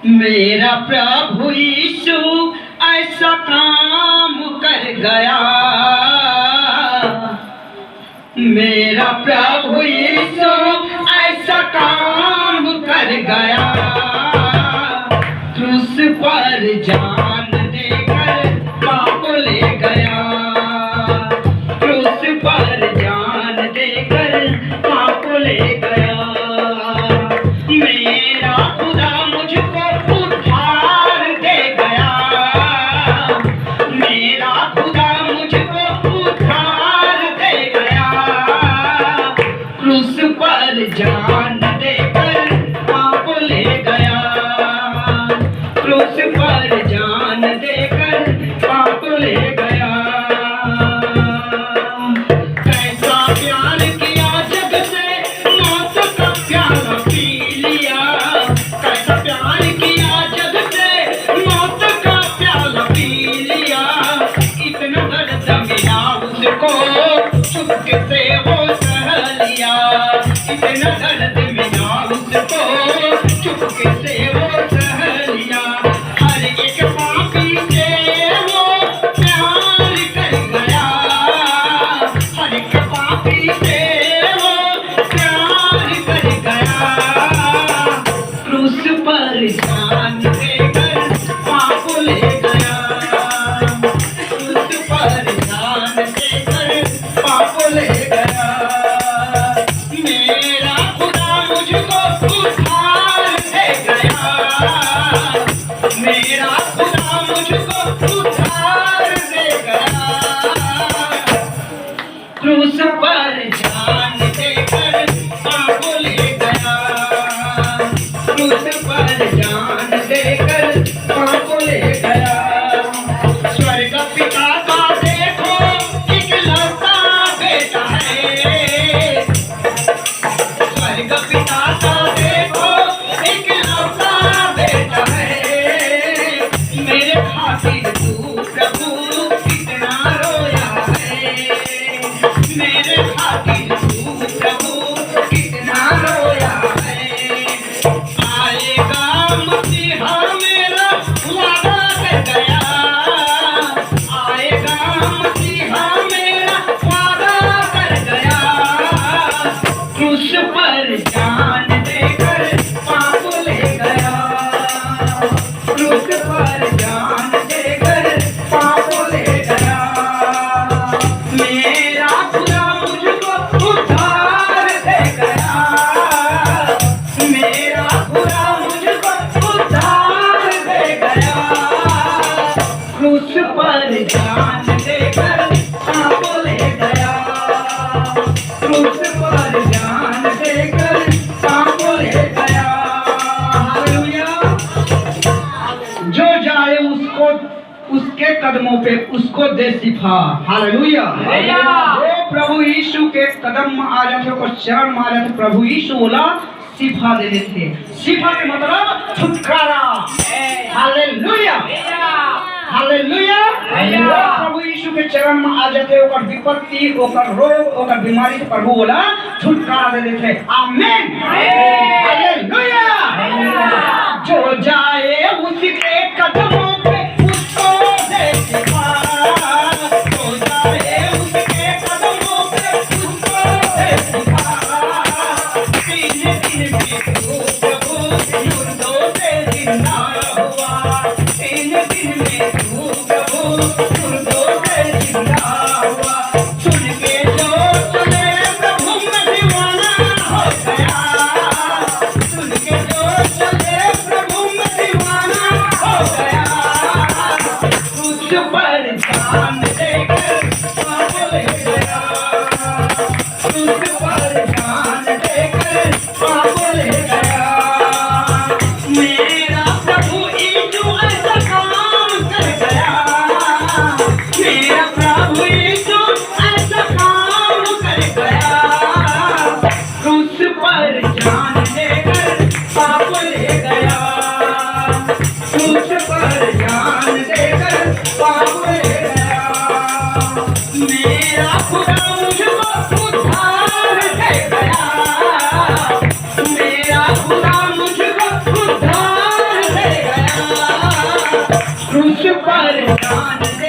मेरा प्रभु यीशु ऐसा काम कर गया, मेरा प्रभु यीशु ऐसा काम कर गया, क्रूस पर जान देकर पाप ले गया, क्रूस पर जान देकर पाप ले गया। मेरा खुदा मुझको उद्धार दे गया, मेरा खुदा मुझको उद्धार दे गया, क्रूस पर जान देकर पाप ले गया, क्रूस पर जान देकर पाप ले गया। कैसा प्यार किया जग से, मौत का प्याला पी लिया, कैसा प्यार किया जग से, मौत का प्याला पी लिया, इतना दर्द मिला उसको चुपके से वो सह लिया, इतना दर्द मिला उसको चुपके से वो सह लिया। हर एक पापी से वो प्यार कर गया, हर एक पापी से वो प्यार कर गया, क्रूस पर जान देकर पाप ले गया, क्रूस पर जान देकर पाप ले गया। मेरा खुदा मुझको उद्धार दे गया, मेरा खुदा मुझको उद्धार दे गया, क्रूस पर जान देकर पाप ले गया, क्रूस पर जान देकर पाप ले गया। स्वर्ग पिता का देखो इकलौता बेटा है, स्वर्ग पिता का देखो इकलौता बेटा है, मेरे खातिर तू प्रभु कितना रोया है, मेरे खातिर तू प्रभु कितना रोया है। आएगा मसीहा मेरा वादा कर गया, आएगा मसीहा मेरा वादा कर गया, क्रूस पर जान देकर पाप ले गया, क्रूस पर जान देकर पाप ले गया। मेरा खुदा मुझको उद्धार दे गया, मेरा खुदा मुझको उद्धार दे गया, क्रूस पर जान देकर पाप ले गया, क्रूस पर जान देकर पाप ले गया। हालेलुया। जो जाए उसको उसके कदमों पे उसको दे सिफा। हालेलुया। वो प्रभु यीशु के कदम में आ जाते को शरण में आ जाते, प्रभु यीशु बोला सिफा दे देते। सिफा के मतलब छुटकारा। Hallelujah, hallelujah. प्रभु यीशु के चरण में आ जाते, ओकर विपत्ति, ओकर रोग, ओकर बीमारी से प्रभु बोला छुटकारा दे देते। आमीन, हालेलुया। जो जाए उसके कदमों पे उसको दे सिफा, जो जाए उसके कदमों पे उसको दे सिफा। तीन दिन में तू प्रभु मुर्दों से जिंदा हुआ, तीन दिन में तू प्रभु मुर्दों से जिंदा हुआ। सुन के जो सुने प्रभु में दीवाना हो गया, सुन के जो सुने प्रभु में दीवाना हो गया, क्रूस पर जान देकर पाप ले गया, क्रूस पर जान देकर पाप ले गया। मेरा प्रभु यीशु ऐसा काम कर गया, मेरा प्रभु यीशु ऐसा काम कर गया, क्रूस पर जान देकर पाप ले गया, क्रूस पर जान देकर पाप ले गया। पर जान